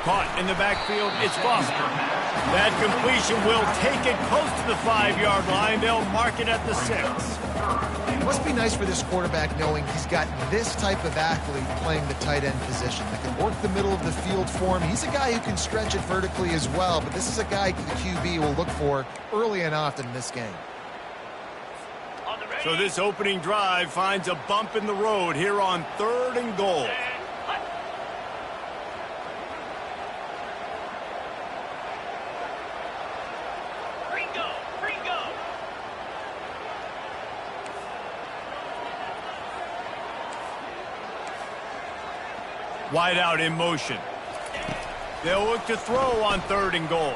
Caught in the backfield, it's Foster. That completion will take it close to the 5-yard line. They'll mark it at the 6. It must be nice for this quarterback knowing he's got this type of athlete playing the tight end position that can work the middle of the field for him. He's a guy who can stretch it vertically as well, but this is a guy the QB will look for early and often in this game. So this opening drive finds a bump in the road here on 3rd and goal. Wide out in motion. They'll look to throw on 3rd and goal.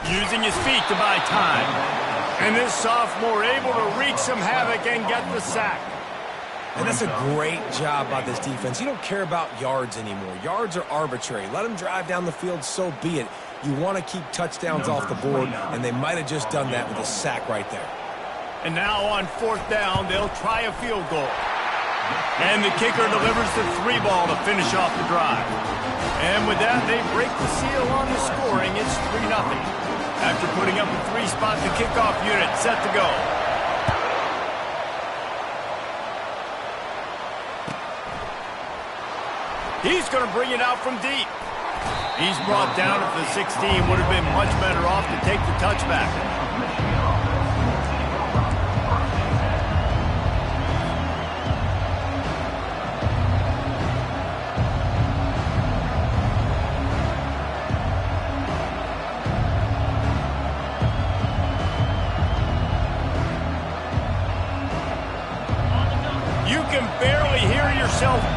Using his feet to buy time. And this sophomore able to wreak some havoc and get the sack. And that's a great job by this defense. You don't care about yards anymore. Yards are arbitrary. Let them drive down the field, so be it. You want to keep touchdowns off the board, and they might have just done that with a sack right there. And now on 4th down, they'll try a field goal. And the kicker delivers the 3 ball to finish off the drive. And with that, they break the seal on the scoring. It's 3-0. After putting up a 3-spot, the kickoff unit set to go. He's going to bring it out from deep. He's brought down at the 16. Would have been much better off to take the touchback.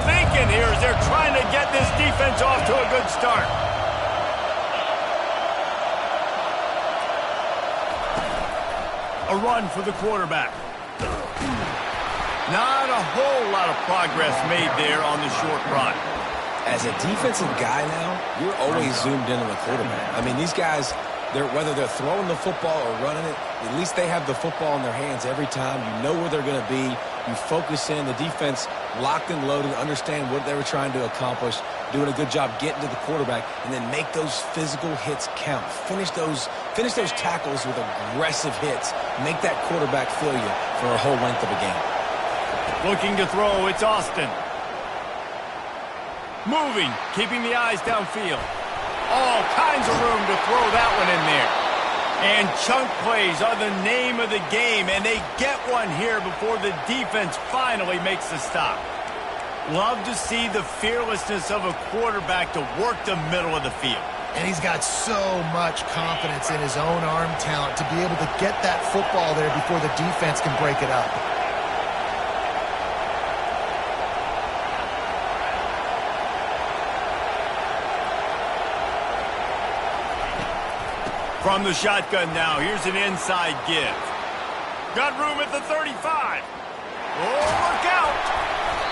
Thinking here as they're trying to get this defense off to a good start. A run for the quarterback. Not a whole lot of progress made there on the short run. As a defensive guy now, you're always zoomed in on the quarterback. I mean, these guys, whether they're throwing the football or running it, at least they have the football in their hands every time. You know where they're going to be. You focus in. The defense locked and loaded, understand what they were trying to accomplish, doing a good job getting to the quarterback, and then make those physical hits count. Finish those tackles with aggressive hits. Make that quarterback feel you for a whole length of a game. Looking to throw, it's Austin. Moving, keeping the eyes downfield. All kinds of room to throw that one in there. And chunk plays are the name of the game, and they get one here before the defense finally makes the stop. Love to see the fearlessness of a quarterback to work the middle of the field. And he's got so much confidence in his own arm talent to be able to get that football there before the defense can break it up. From the shotgun now, here's an inside give. Got room at the 35. Oh, look out!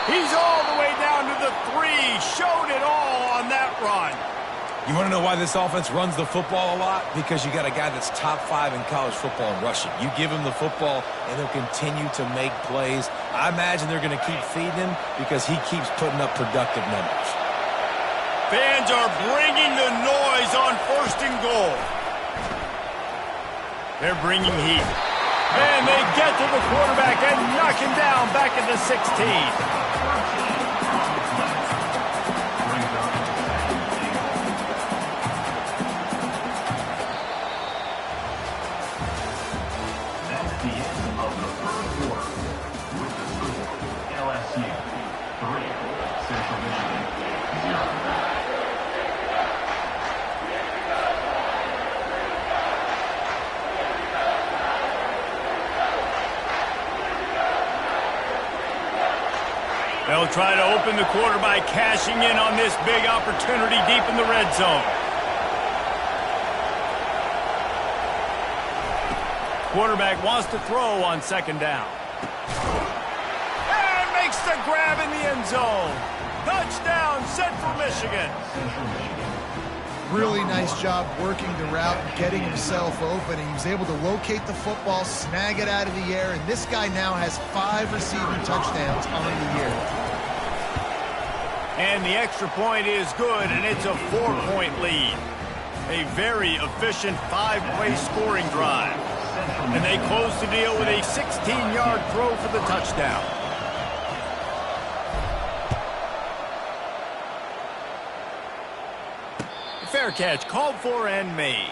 He's all the way down to the 3. Showed it all on that run. You want to know why this offense runs the football a lot? Because you got a guy that's top 5 in college football in rushing. You give him the football, and he'll continue to make plays. I imagine they're going to keep feeding him because he keeps putting up productive numbers. Fans are bringing the noise on 1st and goal. They're bringing heat. And they get to the quarterback and knock him down back at the 16. They'll try to open the quarter by cashing in on this big opportunity deep in the red zone. Quarterback wants to throw on 2nd down. And makes the grab in the end zone. Touchdown, Central Michigan. Really nice job working the route and getting himself open. He was able to locate the football, snag it out of the air, and this guy now has 5 receiving touchdowns on the year. And the extra point is good, and it's a 4-point lead. A very efficient 5-play scoring drive. And they close the deal with a 16-yard throw for the touchdown. Fair catch called for and made.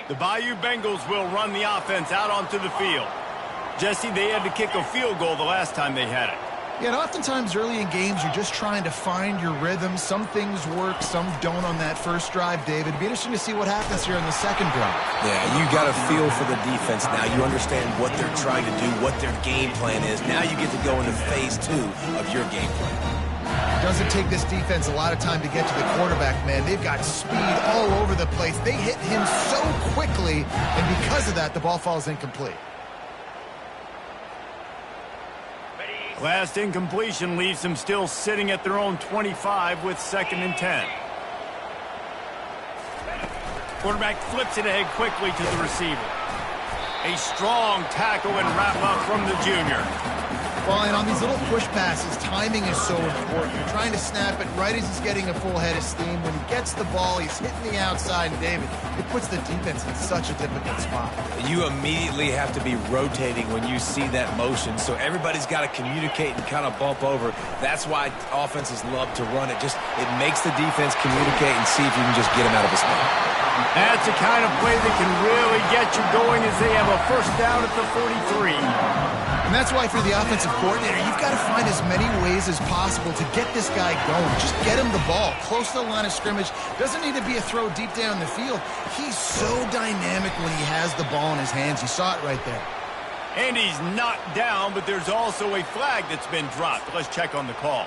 The Bayou Bengals will run the offense out onto the field. Jesse, they had to kick a field goal the last time they had it. Yeah, and oftentimes early in games, you're just trying to find your rhythm. Some things work, some don't on that first drive, David. It'd be interesting to see what happens here in the second drive. Yeah, you got a feel for the defense now. You understand what they're trying to do, what their game plan is. Now you get to go into phase 2 of your game plan. It doesn't take this defense a lot of time to get to the quarterback, man. They've got speed all over the place. They hit him so quickly, and because of that, the ball falls incomplete. Last incompletion leaves them still sitting at their own 25 with 2nd and 10. Quarterback flips it ahead quickly to the receiver. A strong tackle and wrap-up from the junior. Well, and on these little push passes, timing is so important. You're trying to snap it right as he's getting a full head of steam. When he gets the ball, he's hitting the outside, and David, it puts the defense in such a difficult spot. You immediately have to be rotating when you see that motion, so everybody's got to communicate and kind of bump over. That's why offenses love to run it. It makes the defense communicate and see if you can just get him out of his spot. That's the kind of play that can really get you going as they have a first down at the 43. And that's why for the offensive coordinator, you've got to find as many ways as possible to get this guy going. Just get him the ball close to the line of scrimmage. Doesn't need to be a throw deep down the field. He's so dynamic when he has the ball in his hands. You saw it right there. And he's knocked down, but there's also a flag that's been dropped. Let's check on the call.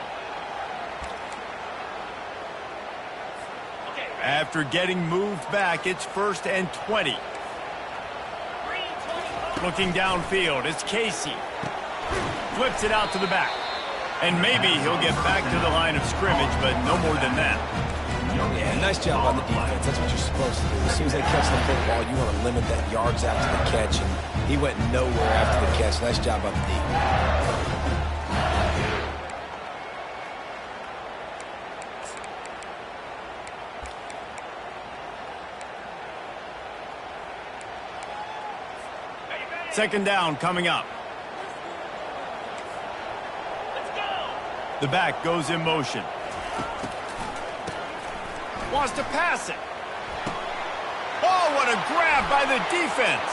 After getting moved back, it's 1st and 20. Looking downfield, it's Casey. Flips it out to the back. And maybe he'll get back to the line of scrimmage, but no more than that. Yeah, nice job on the defense. That's what you're supposed to do. As soon as they catch the football, you want to limit that yards out to the catch, and he went nowhere after the catch. Nice job on the D. Second down coming up. The back goes in motion. Wants to pass it. Oh, what a grab by the defense.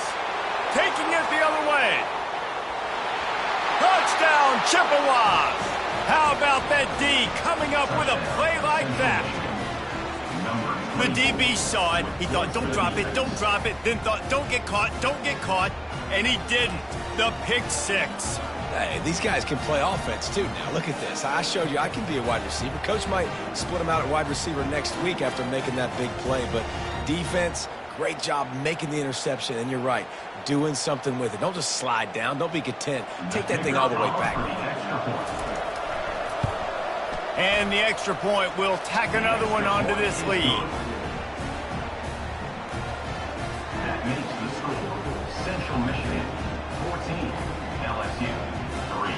Taking it the other way. Touchdown, Chippewas. How about that D coming up with a play like that? The DB saw it. He thought, don't drop it, don't drop it. Then thought, don't get caught, don't get caught. And he didn't. The pick six. Hey, these guys can play offense, too, now. Look at this. I showed you I can be a wide receiver. Coach might split him out at wide receiver next week after making that big play. But defense, great job making the interception. And you're right, doing something with it. Don't just slide down. Don't be content. Take that thing all the way back. And the extra point will tack another one onto this lead. That makes the score Central Michigan 14, LSU 3.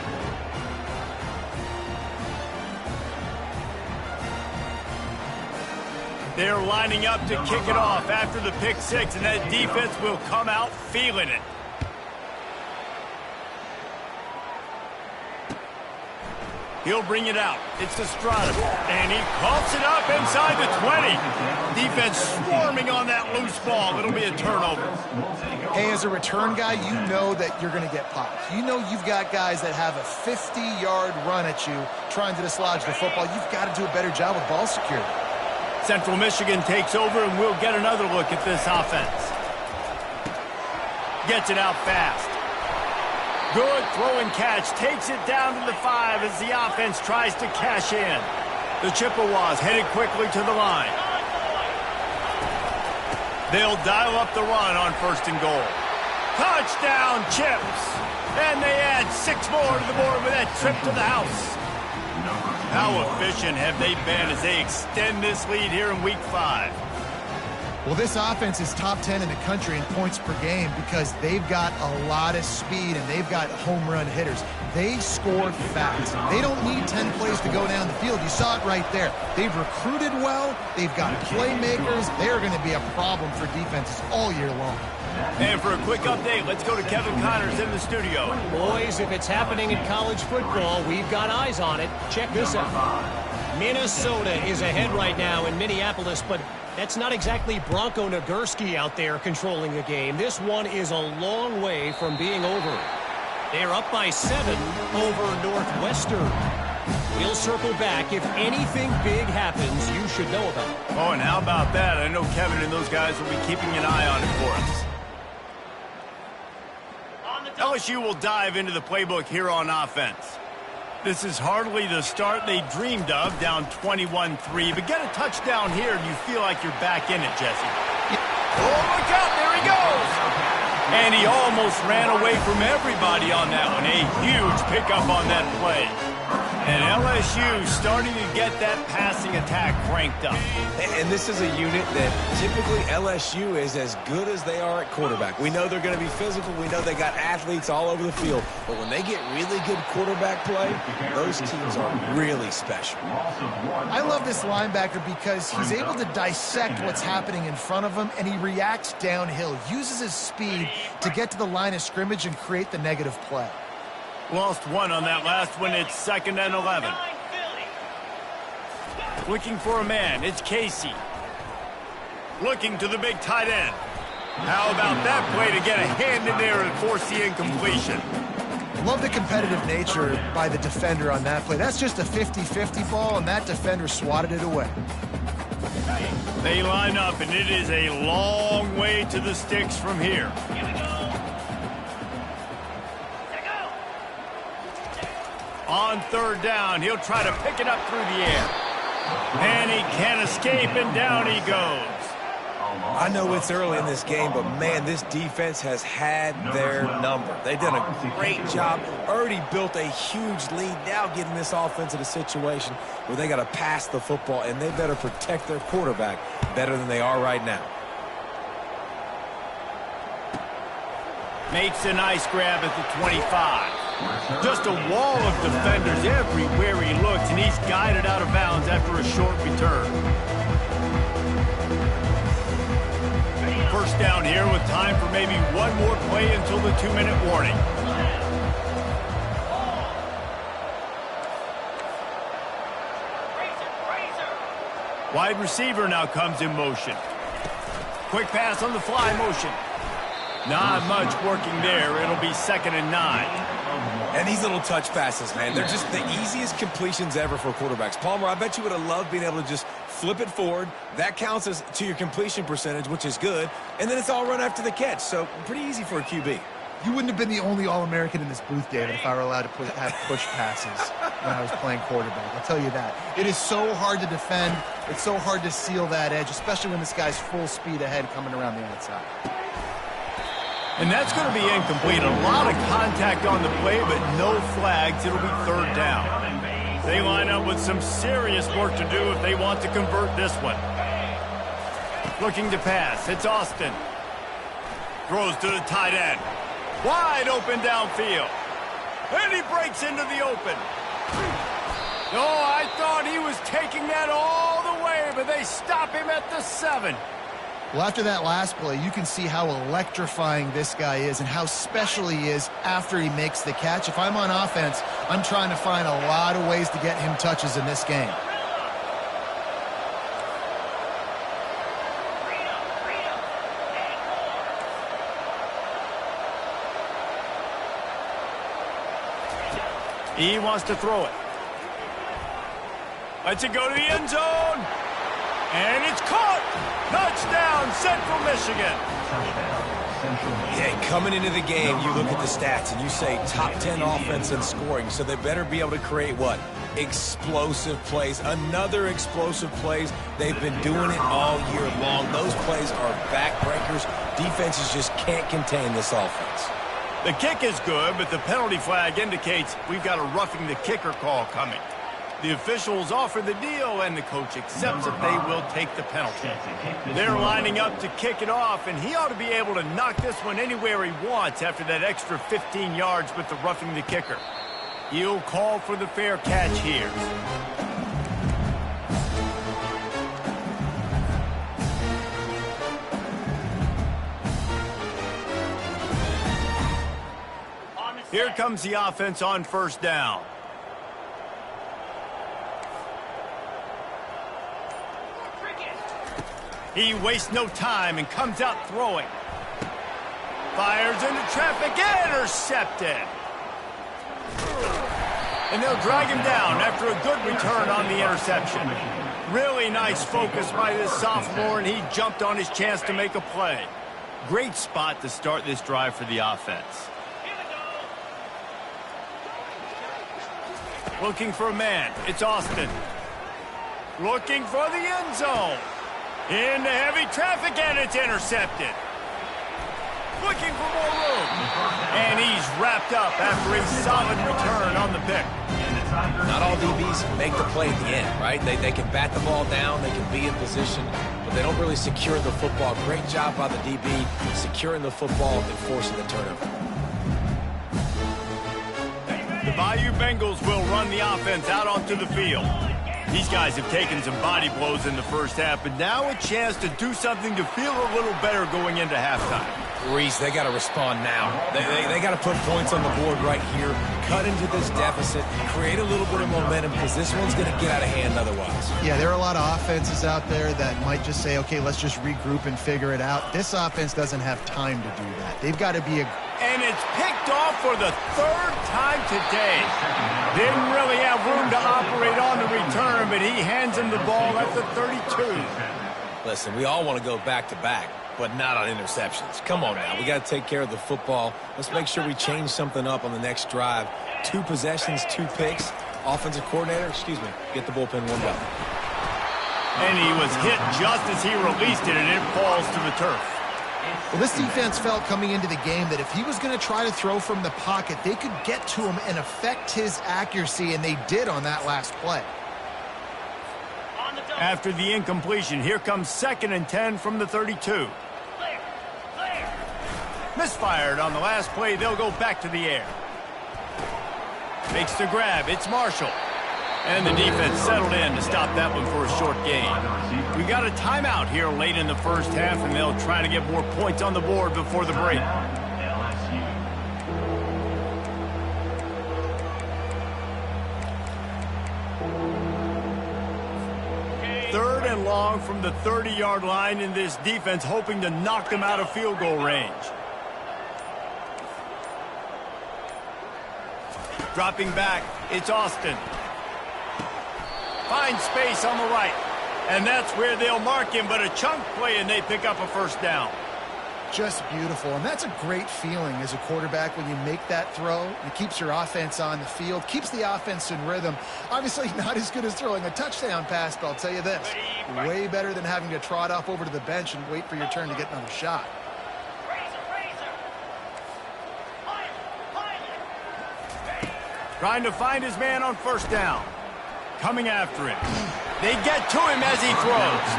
They're lining up to kick it off after the pick six, and that defense will come out feeling it. He'll bring it out. It's Estrada, and he coughs it up inside the 20. Defense swarming on that loose ball. It'll be a turnover. Hey, as a return guy, you know that you're going to get popped. You know you've got guys that have a 50-yard run at you trying to dislodge the football. You've got to do a better job with ball security. Central Michigan takes over, and we'll get another look at this offense. Gets it out fast. Good throw and catch. Takes it down to the 5 as the offense tries to cash in. The Chippewas headed quickly to the line. They'll dial up the run on 1st and goal. Touchdown, Chips. And they add 6 more to the board with that trip to the house. How efficient have they been as they extend this lead here in Week 5? Well, this offense is top 10 in the country in points per game because they've got a lot of speed and they've got home run hitters. They score fast. They don't need 10 plays to go down the field. You saw it right there. They've recruited well. They've got playmakers. They're going to be a problem for defenses all year long. And for a quick update, let's go to Kevin Connors in the studio. Boys, if it's happening in college football, we've got eyes on it. Check this out. Minnesota is ahead right now in Minneapolis, but that's not exactly Bronco Nagurski out there controlling the game. This one is a long way from being over. They're up by 7 over Northwestern. We'll circle back. If anything big happens, you should know about it. Oh, and how about that? I know Kevin and those guys will be keeping an eye on it for us. LSU will dive into the playbook here on offense. This is hardly the start they dreamed of, down 21-3. But get a touchdown here and you feel like you're back in it, Jesse. Oh, look out, there he goes! And he almost ran away from everybody on that one. A huge pickup on that play. And LSU starting to get that passing attack cranked up. And this is a unit that typically LSU is as good as they are at quarterback. We know they're going to be physical. We know they got athletes all over the field. But when they get really good quarterback play, those teams are really special. I love this linebacker because he's able to dissect what's happening in front of him, and he reacts downhill, uses his speed to get to the line of scrimmage and create the negative play. Lost one on that last one. It's 2nd and 11. Looking for a man. It's Casey. Looking to the big tight end. How about that play to get a hand in there and force the incompletion? Love the competitive nature by the defender on that play. That's just a 50-50 ball, and that defender swatted it away. They line up, and it is a long way to the sticks from here. On 3rd down, he'll try to pick it up through the air. And he can't escape, and down he goes. I know it's early in this game, but, man, this defense has had their number. They've done a great job, already built a huge lead, now getting this offense in a situation where they got to pass the football, and they better protect their quarterback better than they are right now. Makes a nice grab at the 25. Just a wall of defenders everywhere he looks, and he's guided out of bounds after a short return. First down here with time for maybe one more play until the 2-minute warning. Wide receiver now comes in motion. Quick pass on the fly motion. Not much working there. It'll be 2nd and 9. And these little touch passes, man, they're just the easiest completions ever for quarterbacks. Palmer, I bet you would have loved being able to just flip it forward. That counts as to your completion percentage, which is good. And then it's all run after the catch, so pretty easy for a QB. You wouldn't have been the only All-American in this booth, David, if I were allowed to have push passes when I was playing quarterback. I'll tell you that. It is so hard to defend. It's so hard to seal that edge, especially when this guy's full speed ahead coming around the outside. And that's going to be incomplete. A lot of contact on the play, but no flags. It'll be 3rd down. They line up with some serious work to do if they want to convert this one. Looking to pass. It's Austin. Throws to the tight end. Wide open downfield. And he breaks into the open. Oh, I thought he was taking that all the way, but they stop him at the 7. Well, after that last play, you can see how electrifying this guy is and how special he is after he makes the catch. If I'm on offense, I'm trying to find a lot of ways to get him touches in this game. He wants to throw it. Lets it go to the end zone. And it's caught. Touchdown, Central Michigan. Yeah, coming into the game, you look at the stats and you say top 10 offense in scoring, so they better be able to create what? Explosive plays. Another explosive plays. They've been doing it all year long. Those plays are backbreakers. Defenses just can't contain this offense. The kick is good, but the penalty flag indicates we've got a roughing the kicker call coming. The officials offer the deal, and the coach accepts that they will take the penalty. They're lining up to kick it off, and he ought to be able to knock this one anywhere he wants after that extra 15 yards with the roughing the kicker. He'll call for the fair catch here. Here comes the offense on first down. He wastes no time and comes out throwing. Fires into traffic, intercepted. And they'll drag him down after a good return on the interception. Really nice focus by this sophomore, and he jumped on his chance to make a play. Great spot to start this drive for the offense. Looking for a man. It's Austin. Looking for the end zone. Into heavy traffic, and it's intercepted. Looking for more room. And he's wrapped up after a solid return on the pick. Not all DBs make the play at the end, right? They can bat the ball down, they can be in position, but they don't really secure the football. Great job by the DB securing the football and forcing the turnover. The Bayou Bengals will run the offense out onto the field. These guys have taken some body blows in the first half, but now a chance to do something to feel a little better going into halftime. Reese, they got to respond now. They got to put points on the board right here, cut into this deficit, create a little bit of momentum, because this one's going to get out of hand otherwise. Yeah, there are a lot of offenses out there that might just say, okay, let's just regroup and figure it out. This offense doesn't have time to do that. They've got to be And it's picked off for the third time today. Didn't really have room to operate on the return, but he hands him the ball at the 32. Listen, we all want to go back-to-back, but not on interceptions. Come on now. We got to take care of the football. Let's make sure we change something up on the next drive. 2 possessions, 2 picks. Offensive coordinator, get the bullpen warmed up. And he was hit just as he released it, and it falls to the turf. Well, this defense felt coming into the game that if he was going to try to throw from the pocket, they could get to him and affect his accuracy, and they did on that last play. After the incompletion, here comes 2nd and 10 from the 32. Misfired on the last play. They'll go back to the air. Makes the grab. It's Marshall. And the defense settled in to stop that one for a short gain. We got a timeout here late in the first half, and they'll try to get more points on the board before the break. Third and long from the 30-yard line, in this defense hoping to knock them out of field goal range. Dropping back, it's Austin. Finds space on the right. And that's where they'll mark him, but a chunk play, and they pick up a first down. Just beautiful, and that's a great feeling as a quarterback when you make that throw. It keeps your offense on the field, keeps the offense in rhythm. Obviously not as good as throwing a touchdown pass, but I'll tell you this, way better than having to trot off over to the bench and wait for your turn to get another shot. Trying to find his man on first down. Coming after him. They get to him as he throws.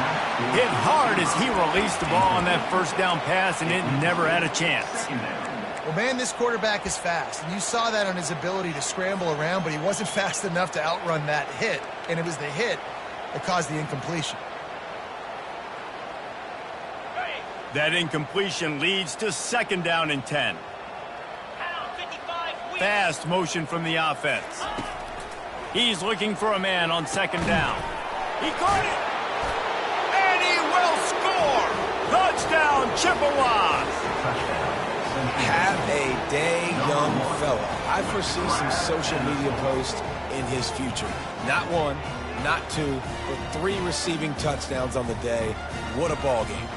Hit hard as he released the ball on that first down pass, and it never had a chance. Well, man, this quarterback is fast, and you saw that on his ability to scramble around, but he wasn't fast enough to outrun that hit, and it was the hit that caused the incompletion. That incompletion leads to 2nd down and 10. Fast motion from the offense. He's looking for a man on 2nd down. He caught it! And he will score! Touchdown, Chippewas! Have a day, young fella. I foresee some social media posts in his future. Not 1, not 2, but 3 receiving touchdowns on the day. What a ball game.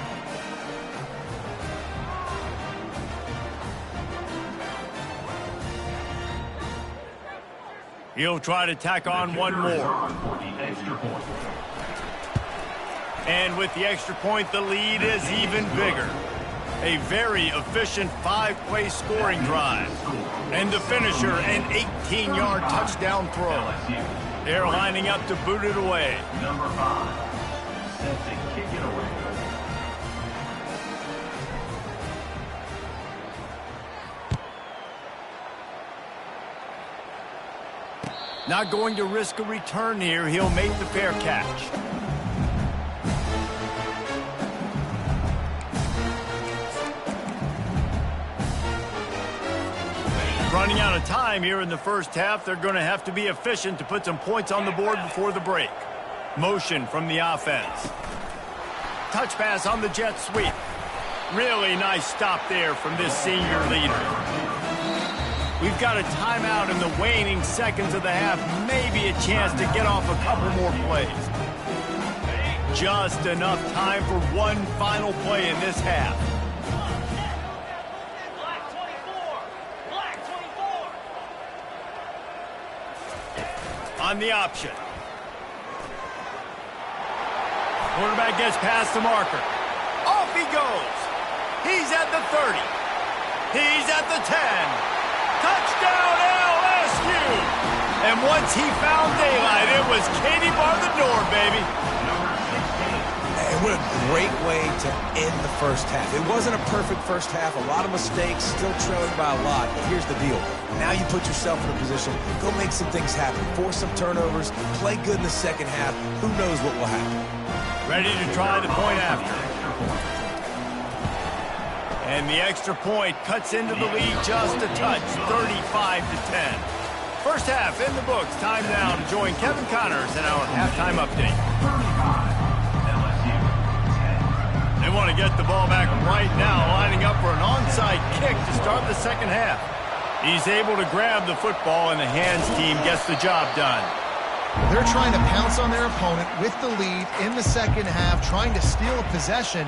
He'll try to tack on one more. And with the extra point, the lead is even bigger. A very efficient 5-play scoring drive. And the finisher, an 18-yard touchdown throw. They're lining up to boot it away. Number 5, set to kick it away. Not going to risk a return here. He'll make the fair catch. Running out of time here in the first half. They're going to have to be efficient to put some points on the board before the break. Motion from the offense. Touch pass on the jet sweep. Really nice stop there from this senior leader. We've got a timeout in the waning seconds of the half. Maybe a chance to get off a couple more plays. Just enough time for one final play in this half. On the option. Quarterback gets past the marker. Off he goes. He's at the 30. He's at the 10. Touchdown LSU! And once he found daylight, it was Katie bar the door, baby. And what a great way to end the first half. It wasn't a perfect first half. A lot of mistakes, still trailing by a lot. But here's the deal. Now you put yourself in a position. Go make some things happen. Force some turnovers. Play good in the second half. Who knows what will happen. Ready to try the point after. And the extra point cuts into the lead just a touch, 35-10. First half in the books. Time now to join Kevin Connors in our halftime update. They want to get the ball back right now, lining up for an onside kick to start the second half. He's able to grab the football, and the hands team gets the job done. They're trying to pounce on their opponent with the lead in the second half, trying to steal a possession.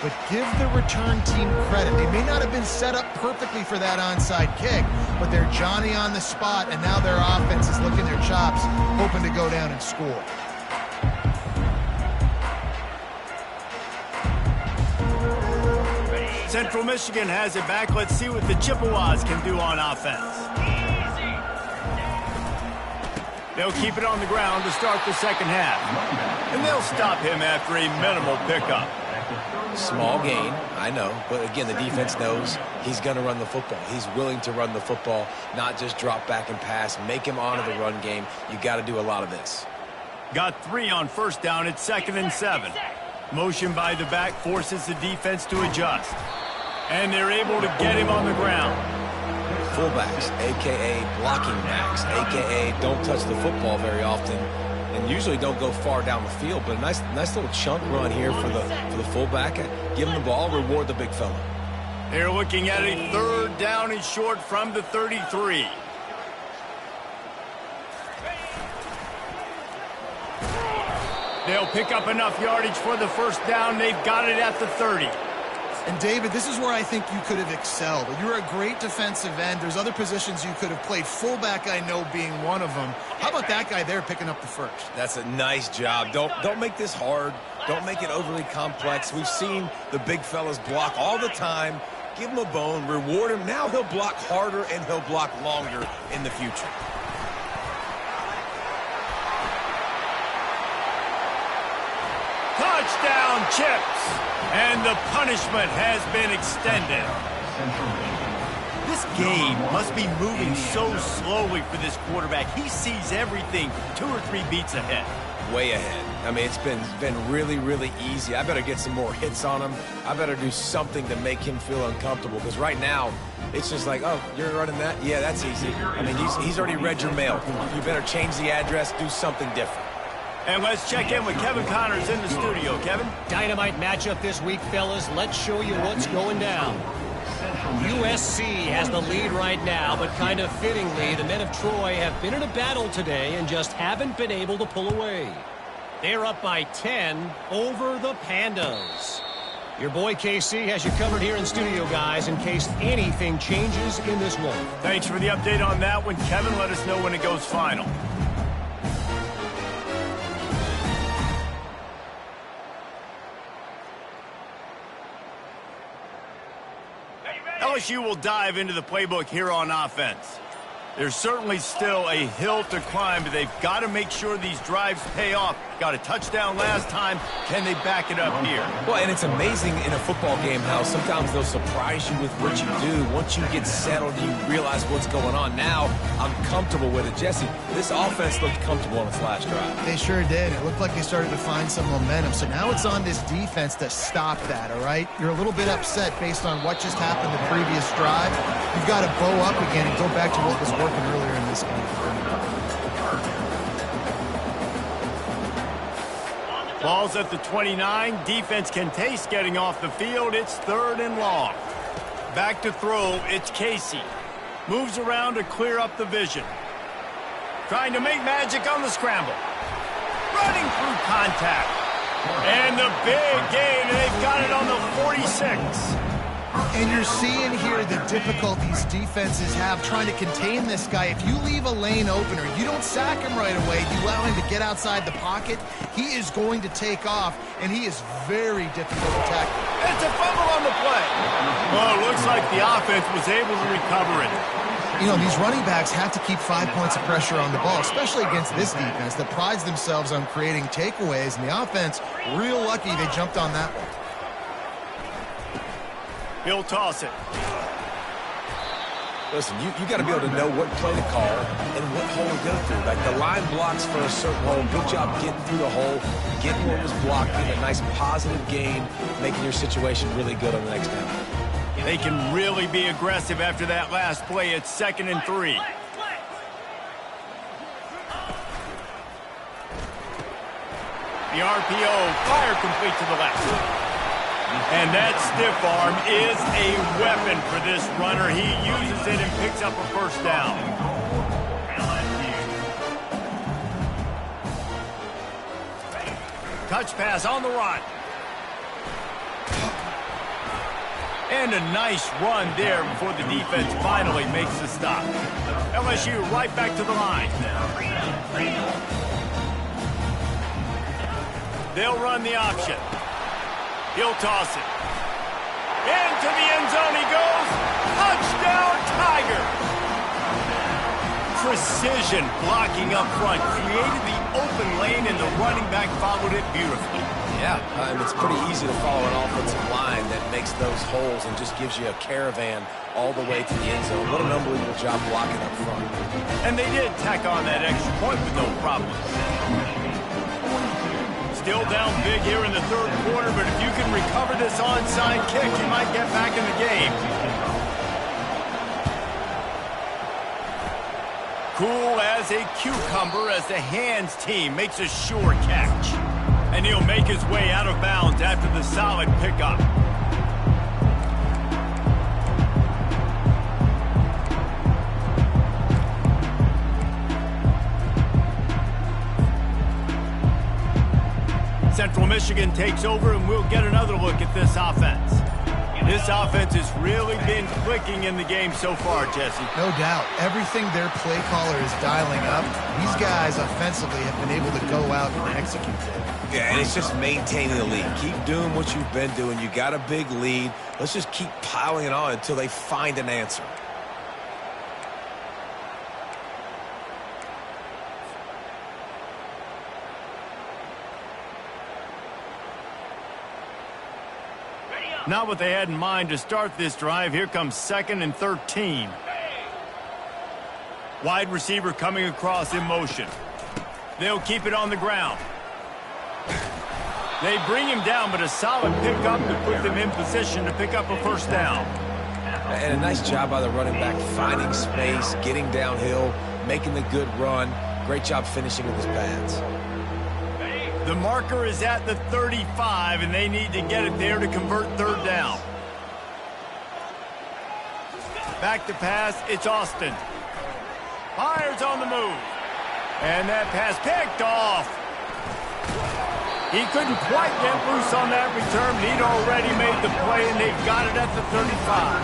But give the return team credit. They may not have been set up perfectly for that onside kick, but they're Johnny on the spot, and now their offense is licking their chops, hoping to go down and score. Central Michigan has it back. Let's see what the Chippewas can do on offense. They'll keep it on the ground to start the second half. And they'll stop him after a minimal pickup. Small gain, I know, but again, the defense knows he's going to run the football. He's willing to run the football, not just drop back and pass, make him honor the run game. You got to do a lot of this. Got 3 on first down. It's 2nd and 7. Motion by the back forces the defense to adjust. And they're able to get him on the ground. Fullbacks, a.k.a. blocking backs, a.k.a. don't touch the football very often. And usually don't go far down the field, but a nice little chunk run here for the fullback. Give him the ball, reward the big fella. They're looking at a 3rd down and short from the 33. They'll pick up enough yardage for the first down. They've got it at the 30. And, David, this is where I think you could have excelled. You're a great defensive end. There's other positions you could have played. Fullback, I know, being one of them. How about that guy there picking up the first? That's a nice job. Don't make this hard. Don't make it overly complex. We've seen the big fellas block all the time. Give him a bone. Reward him. Now he'll block harder and he'll block longer in the future. Touchdown, Chips. And the punishment has been extended. This game must be moving so slowly for this quarterback. He sees everything 2 or 3 beats ahead. Way ahead. I mean, it's been really, really easy. I better get some more hits on him. I better do something to make him feel uncomfortable. Because right now, it's just like, oh, you're running that? Yeah, that's easy. I mean, he's already read your mail. You better change the address, do something different. And let's check in with Kevin Connors in the studio. Kevin? Dynamite matchup this week, fellas. Let's show you what's going down. USC has the lead right now, but kind of fittingly, the men of Troy have been in a battle today and just haven't been able to pull away. They're up by 10 over the Pandas. Your boy KC has you covered here in studio, guys, in case anything changes in this one. Thanks for the update on that one, Kevin. Let us know when it goes final. LSU will dive into the playbook here on offense. There's certainly still a hill to climb, but they've got to make sure these drives pay off. Got a touchdown last time. Can they back it up here? Well, and it's amazing in a football game how sometimes they'll surprise you with what you do. Once you get settled, you realize what's going on. Now, I'm comfortable with it. Jesse, this offense looked comfortable on its last drive. They sure did. It looked like they started to find some momentum. So now it's on this defense to stop that, all right? You're a little bit upset based on what just happened the previous drive. You've got to bow up again and go back to what was working earlier in this game. Ball's at the 29. Defense can taste getting off the field. It's 3rd and long. Back to throw. It's Casey. Moves around to clear up the vision. Trying to make magic on the scramble. Running through contact. And the big gain. They've got it on the 46. And you're seeing here the difficulties defenses have trying to contain this guy. If you leave a lane open or you don't sack him right away, you allow him to get outside the pocket, he is going to take off, and he is very difficult to tackle. It's a fumble on the play. Well, it looks like the offense was able to recover it. You know, these running backs have to keep 5 points of pressure on the ball, especially against this defense that prides themselves on creating takeaways, and the offense, real lucky they jumped on that one. He'll toss it. Listen, you got to be able to know what play to call and what hole to go through. Like the line blocks for a certain hole. Good job getting through the hole, getting what was blocked, getting a nice positive gain, making your situation really good on the next down. They can really be aggressive after that last play. It's 2nd and 3. The RPO, fire complete to the left. And that stiff arm is a weapon for this runner. He uses it and picks up a 1st down. Touch pass on the run. And a nice run there before the defense finally makes the stop. LSU right back to the line. They'll run the option. He'll toss it. Into the end zone he goes. Touchdown, Tiger. Precision blocking up front. Created the open lane, and the running back followed it beautifully. Yeah, it's pretty easy to follow an offensive line that makes those holes and just gives you a caravan all the way to the end zone. What an unbelievable job blocking up front. And they did tack on that extra point with no problem. Still down big here in the 3rd quarter, but if you can recover this onside kick, you might get back in the game. Cool as a cucumber as the hands team makes a sure catch. And he'll make his way out of bounds after the solid pickup. Central Michigan takes over, and we'll get another look at this offense. This offense has really been clicking in the game so far, Jesse. No doubt. Everything their play caller is dialing up, these guys offensively have been able to go out and execute it. Yeah, and it's just maintaining the lead. Keep doing what you've been doing. You got a big lead. Let's just keep piling it on until they find an answer. Not what they had in mind to start this drive. Here comes 2nd and 13. Wide receiver coming across in motion. They'll keep it on the ground. They bring him down, but a solid pickup to put them in position to pick up a 1st down. And a nice job by the running back, finding space, getting downhill, making the good run. Great job finishing with his pads. The marker is at the 35, and they need to get it there to convert 3rd down. Back to pass, it's Austin. Fires on the move. And that pass picked off. He couldn't quite get loose on that return, but he'd already made the play, and they've got it at the 35.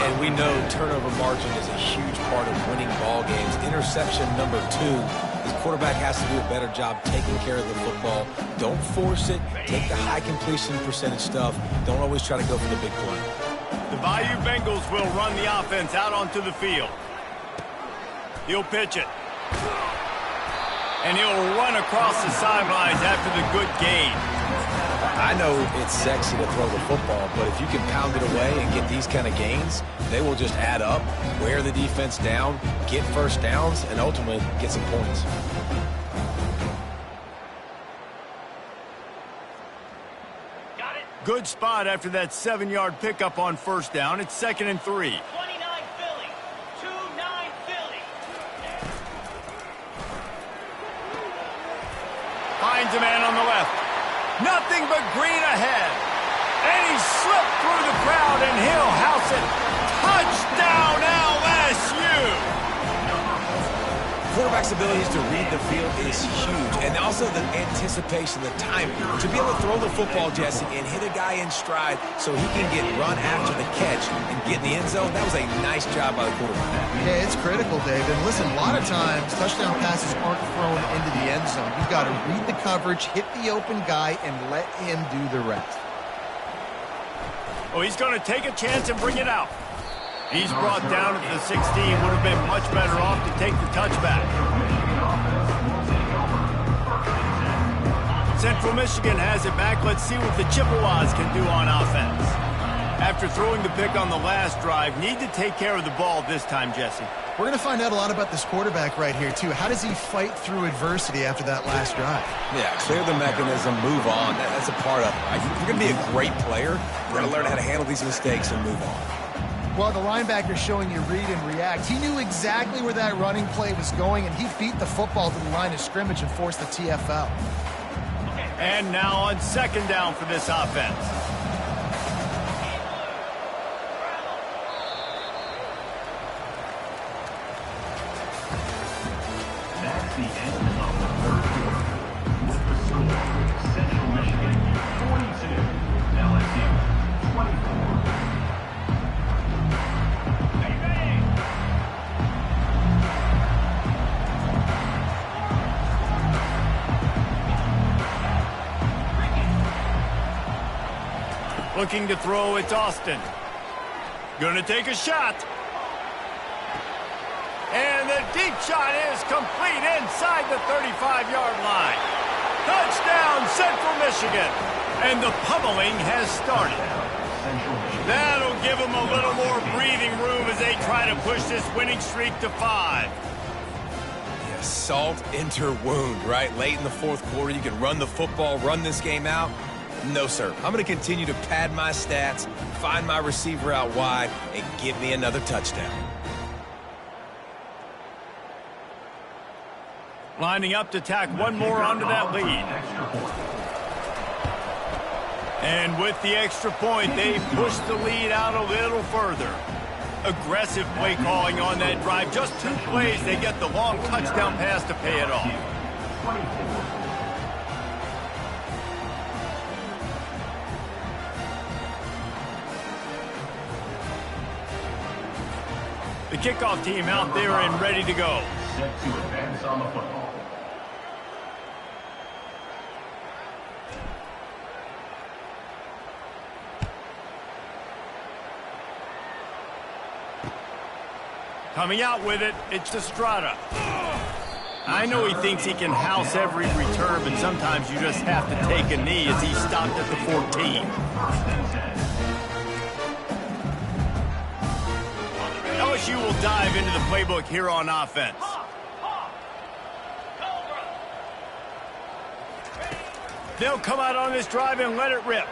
And we know turnover margin is a huge part of winning ball games. Interception number 2. His quarterback has to do a better job taking care of the football. Don't force it. Take the high completion percentage stuff. Don't always try to go for the big play. The Bayou Bengals will run the offense out onto the field. He'll pitch it. And he'll run across the sidelines after the good gain. I know it's sexy to throw the football, but if you can pound it away and get these kind of gains, they will just add up, wear the defense down, get first downs, and ultimately get some points. Good spot after that 7-yard pickup on first down. It's 2nd and 3. 29 Philly. 2-9 Philly. Finds a man on the left. Nothing but green ahead. And he slipped through the crowd, and he'll house it. Touchdown, LSU! Quarterback's abilities to read the field is huge, and also the anticipation, the timing. To be able to throw the football, Jesse, and hit a guy in stride so he can get run after the catch and get in the end zone, that was a nice job by the quarterback. Yeah, it's critical, Dave. And listen, a lot of times, touchdown passes aren't thrown into the end zone. You've got to read the coverage, hit the open guy, and let him do the rest. Oh, he's going to take a chance and bring it out. He's brought down at the 16. Would have been much better off to take the touchback. Central Michigan has it back. Let's see what the Chippewas can do on offense. After throwing the pick on the last drive, need to take care of the ball this time, Jesse. We're going to find out a lot about this quarterback right here, too. How does he fight through adversity after that last drive? Yeah, clear the mechanism, move on. That's a part of it. Right? If you're going to be a great player, you're going to learn how to handle these mistakes and move on. Well, the linebacker's showing you read and react. He knew exactly where that running play was going, and he beat the football to the line of scrimmage and forced the TFL. And now on 2nd down for this offense. That's the end of the third quarter. With the score, Central Michigan 42, LSU 24. Looking to throw, it's Austin. Gonna take a shot. And the deep shot is complete inside the 35-yard line. Touchdown, Central Michigan. And the pummeling has started. That'll give them a little more breathing room as they try to push this winning streak to 5. Yeah, salt into wound, right? Late in the fourth quarter, you can run the football, run this game out. No, sir. I'm going to continue to pad my stats, find my receiver out wide, and give me another touchdown. Lining up to tack one more onto that lead. And with the extra point, they push the lead out a little further. Aggressive play calling on that drive. Just 2 plays, they get the long touchdown pass to pay it off. The kickoff team out there and ready to go. Set to advance on the football. Coming out with it, it's Estrada. I know he thinks he can house every return, but sometimes you just have to take a knee as he stopped at the 14. LSU will dive into the playbook here on offense. They'll come out on this drive and let it rip.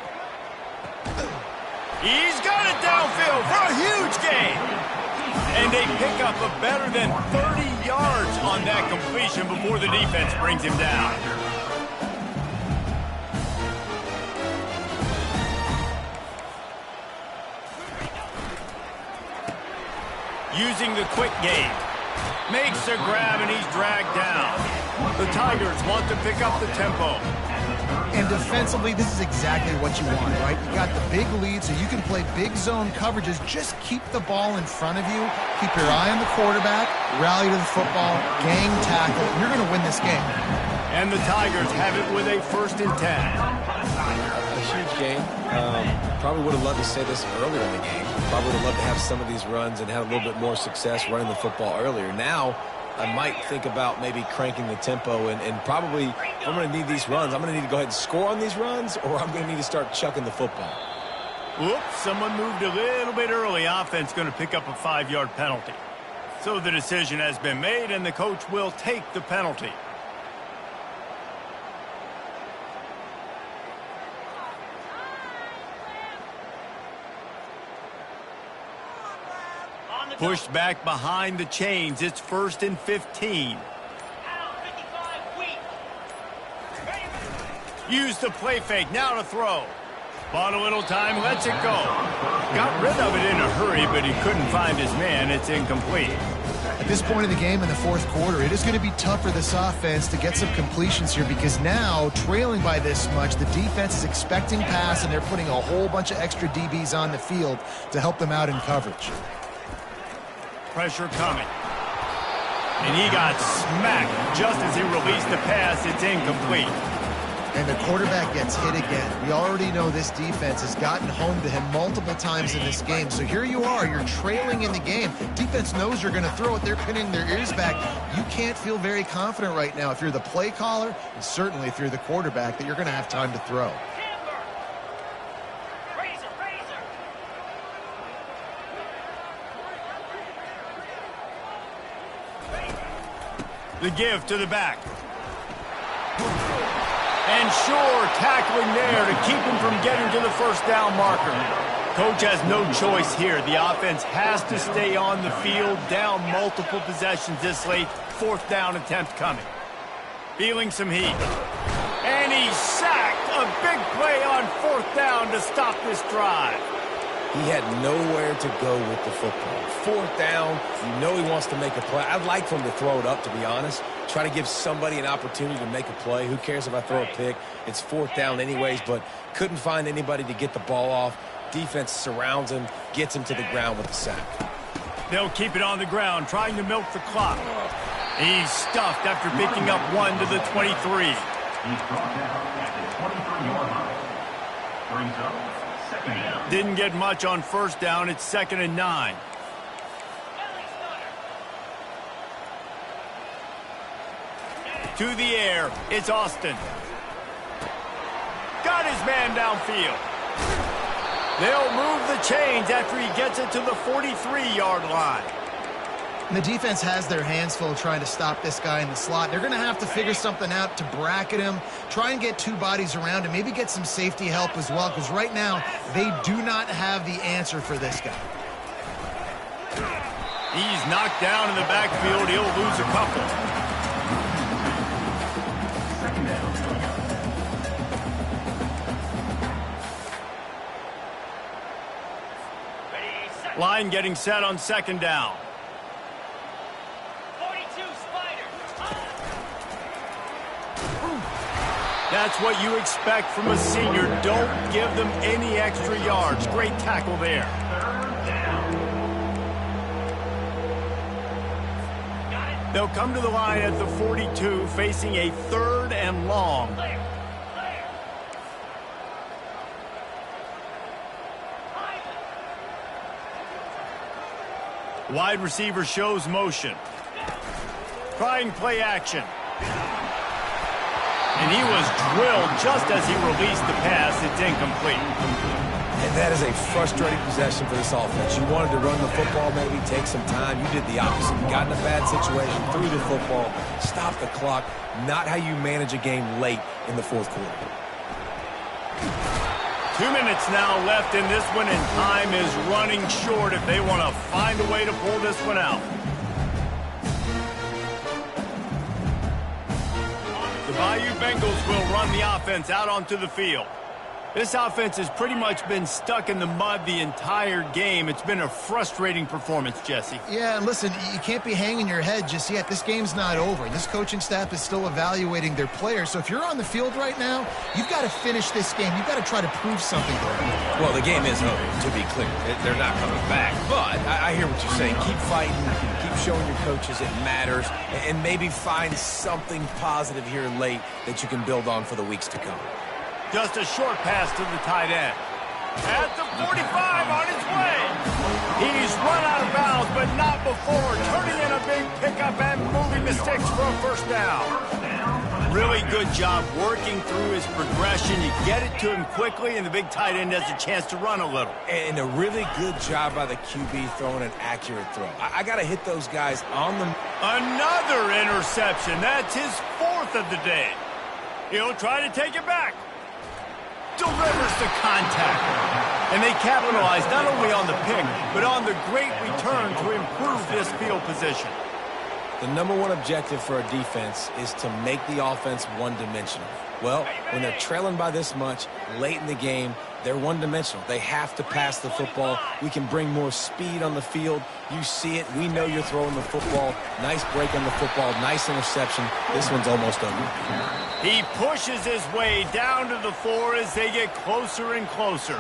He's got it downfield for a huge gain. And they pick up a better than 30 yards on that completion before the defense brings him down. Using the quick game. Makes a grab and he's dragged down. The Tigers want to pick up the tempo. And defensively, this is exactly what you want, right? You got the big lead, so you can play big zone coverages. Just keep the ball in front of you. Keep your eye on the quarterback. Rally to the football. Gang tackle. You're going to win this game. And the Tigers have it with a 1st and 10. A huge game. Probably would have loved to say this earlier in the game. Probably would have loved to have some of these runs and had a little bit more success running the football earlier. Now, I might think about maybe cranking the tempo and probably, if I'm going to need these runs, I'm going to need to go ahead and score on these runs, or I'm going to need to start chucking the football. Whoops, someone moved a little bit early. Offense going to pick up a 5-yard penalty. So the decision has been made, and the coach will take the penalty. Pushed back behind the chains. It's 1st and 15. Use the play fake. Now to throw. Bought a little time. Lets it go. Got rid of it in a hurry, but he couldn't find his man. It's incomplete. At this point in the game in the fourth quarter, it is going to be tough for this offense to get some completions here because now, trailing by this much, the defense is expecting pass, and they're putting a whole bunch of extra DBs on the field to help them out in coverage. Pressure coming. And he got smacked just as he released the pass. It's incomplete. And the quarterback gets hit again. We already know this defense has gotten home to him multiple times in this game. So here you are, you're trailing in the game. Defense knows you're going to throw it. They're pinning their ears back. You can't feel very confident right now if you're the play caller, and certainly if you're the quarterback, that you're going to have time to throw. The give to the back. And sure, tackling there to keep him from getting to the first down marker. Coach has no choice here. The offense has to stay on the field, down multiple possessions this late. 4th down attempt coming. Feeling some heat. And he's sacked. A big play on 4th down to stop this drive. He had nowhere to go with the football. 4th down, you know he wants to make a play. I'd like for him to throw it up, to be honest. Try to give somebody an opportunity to make a play. Who cares if I throw a pick? It's 4th down anyways, but couldn't find anybody to get the ball off. Defense surrounds him, gets him to the ground with the sack. They'll keep it on the ground, trying to milk the clock. He's stuffed after picking up 1 to the 23. He's brought down at the 23-yard line. Brings up 2nd down. Didn't get much on 1st down. It's 2nd and 9. To the air, it's Austin. Got his man downfield. They'll move the chains after he gets it to the 43-yard line. And the defense has their hands full trying to stop this guy in the slot. They're going to have to figure something out to bracket him, try and get 2 bodies around him, maybe get some safety help as well, because right now they do not have the answer for this guy. He's knocked down in the backfield. He'll lose a couple. Line getting set on 2nd down. 42 Spider. That's what you expect from a senior. Don't give them any extra yards. Great tackle there. They'll come to the line at the 42, facing a 3rd and long. Wide receiver shows motion. Trying play action. And he was drilled just as he released the pass. It's incomplete. And that is a frustrating possession for this offense. You wanted to run the football, maybe take some time. You did the opposite. You got in a bad situation, threw the football, stopped the clock. Not how you manage a game late in the 4th quarter. 2 minutes now left in this one, and time is running short if they want to find a way to pull this one out. The Bayou Bengals will run the offense out onto the field. This offense has pretty much been stuck in the mud the entire game. It's been a frustrating performance, Jesse. Yeah, and listen, you can't be hanging your head just yet. This game's not over. This coaching staff is still evaluating their players. So if you're on the field right now, you've got to finish this game. You've got to try to prove something to them. Well, the game is over, to be clear. They're not coming back. But I hear what you're saying. Keep fighting. Keep showing your coaches it matters. And maybe find something positive here late that you can build on for the weeks to come. Just a short pass to the tight end. At the 45 on his way. He's run out of bounds, but not before turning in a big pickup and moving the sticks for a first down. Really good job working through his progression. You get it to him quickly, and the big tight end has a chance to run a little. And a really good job by the QB throwing an accurate throw. I got to hit those guys on the... Another interception. That's his 4th of the day. He'll try to take it back. Delivers the contact. And they capitalize not only on the pick, but on the great return to improve this field position. The number one objective for a defense is to make the offense one-dimensional. Well, when they're trailing by this much late in the game, they're one-dimensional. They have to pass the football. We can bring more speed on the field. You see it. We know you're throwing the football. Nice break on the football. Nice interception. This one's almost over. He pushes his way down to the floor as they get closer and closer.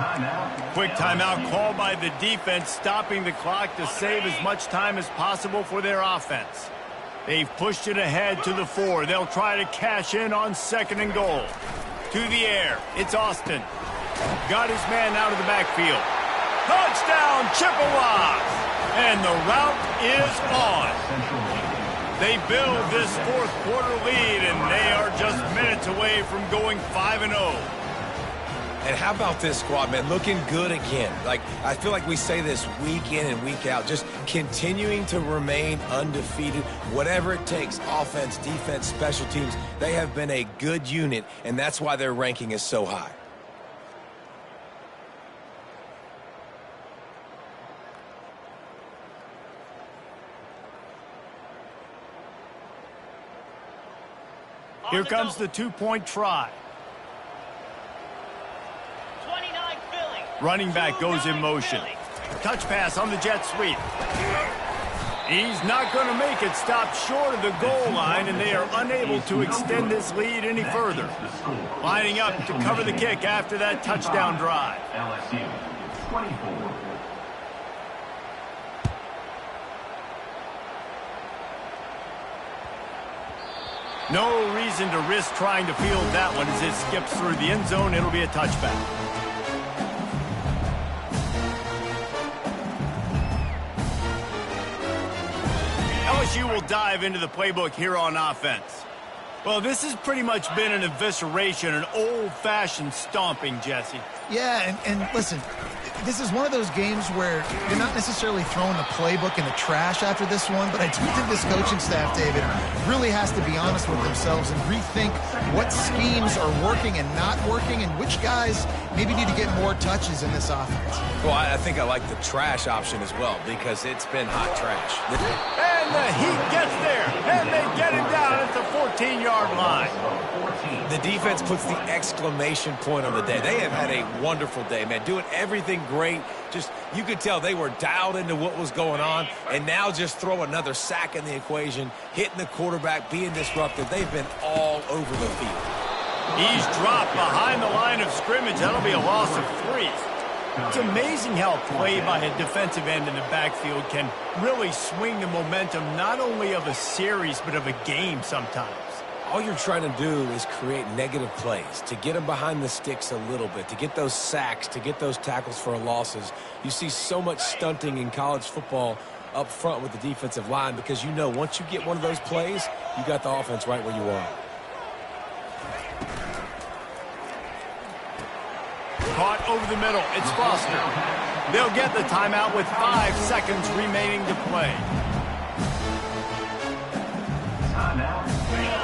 Quick timeout called by the defense, stopping the clock to save as much time as possible for their offense. They've pushed it ahead to the 4. They'll try to cash in on 2nd and goal. To the air. It's Austin. Got his man out of the backfield. Touchdown, Chippewas! And the route is on. They build this 4th quarter lead, and they are just minutes away from going 5-0. And how about this squad, man? Looking good again. Like, I feel like we say this week in and week out, just continuing to remain undefeated, whatever it takes, offense, defense, special teams. They have been a good unit, and that's why their ranking is so high. Here comes the 2-point try. Running back goes in motion. Touch pass on the jet sweep. He's not going to make it. Stop short of the goal line, and they are unable to extend this lead any further. Lining up to cover the kick after that touchdown drive. LSU 24. No reason to risk trying to field that one as it skips through the end zone. It'll be a touchback. LSU will dive into the playbook here on offense. Well, this has pretty much been an evisceration, an old-fashioned stomping, Jesse. Yeah, and listen, this is one of those games where you're not necessarily throwing the playbook in the trash after this one, but I do think this coaching staff, David, really has to be honest with themselves and rethink what schemes are working and not working and which guys maybe need to get more touches in this offense. Well, I think I like the trash option as well because it's been hot trash. And the Heat gets there, and they get him down at the 14-yard line. The defense puts the exclamation point on the day. They have had a wonderful day, man, doing everything great. Just, you could tell they were dialed into what was going on, and now just throw another sack in the equation, hitting the quarterback, being disruptive. They've been all over the field. He's dropped behind the line of scrimmage. That'll be a loss of 3. It's amazing how play by a defensive end in the backfield can really swing the momentum not only of a series but of a game sometimes. All you're trying to do is create negative plays, to get them behind the sticks a little bit, to get those sacks, to get those tackles for losses. You see so much stunting in college football up front with the defensive line because you know once you get one of those plays, you got the offense right where you want. Caught over the middle. It's Foster. They'll get the timeout with 5 seconds remaining to play.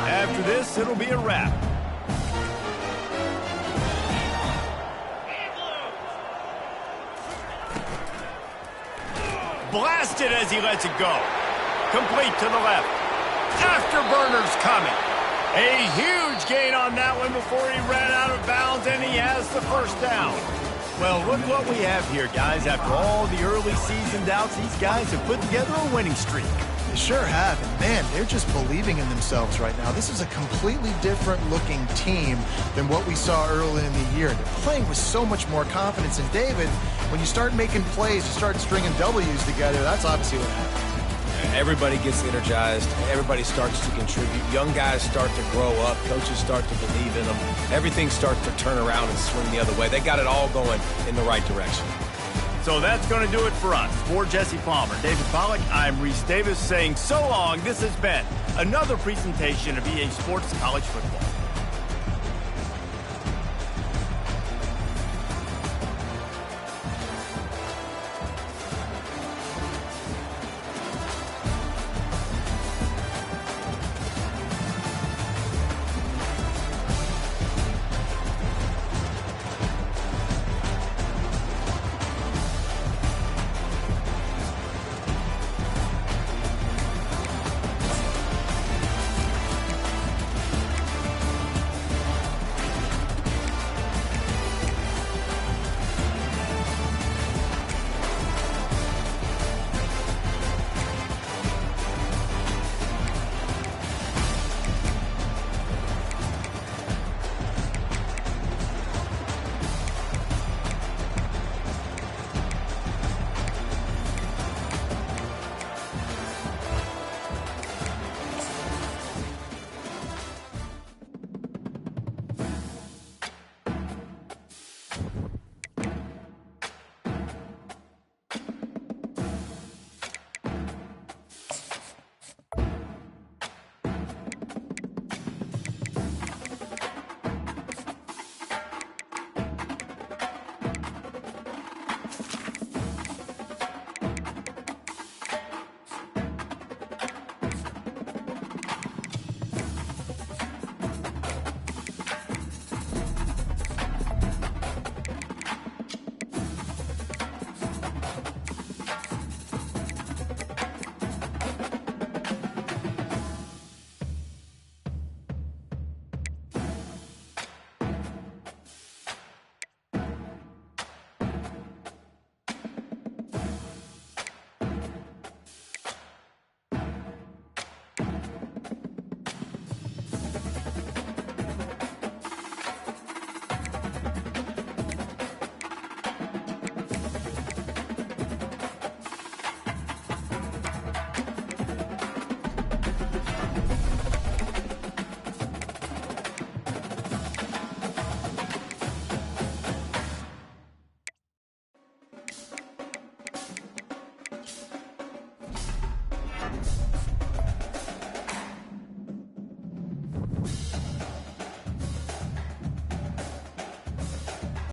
After this, it'll be a wrap. Blasted as he lets it go. Complete to the left. Afterburners coming. A huge gain on that one before he ran out of bounds, and he has the first down. Well, look what we have here, guys. After all the early season doubts, these guys have put together a winning streak. They sure have, and man, they're just believing in themselves right now. This is a completely different-looking team than what we saw early in the year. They're playing with so much more confidence, and David, when you start making plays, you start stringing W's together, that's obviously what happens. Everybody gets energized. Everybody starts to contribute. Young guys start to grow up. Coaches start to believe in them. Everything starts to turn around and swing the other way. They got it all going in the right direction. So that's going to do it for us. For Jesse Palmer, David Pollack, I'm Reese Davis saying so long. This has been another presentation of EA Sports College Football.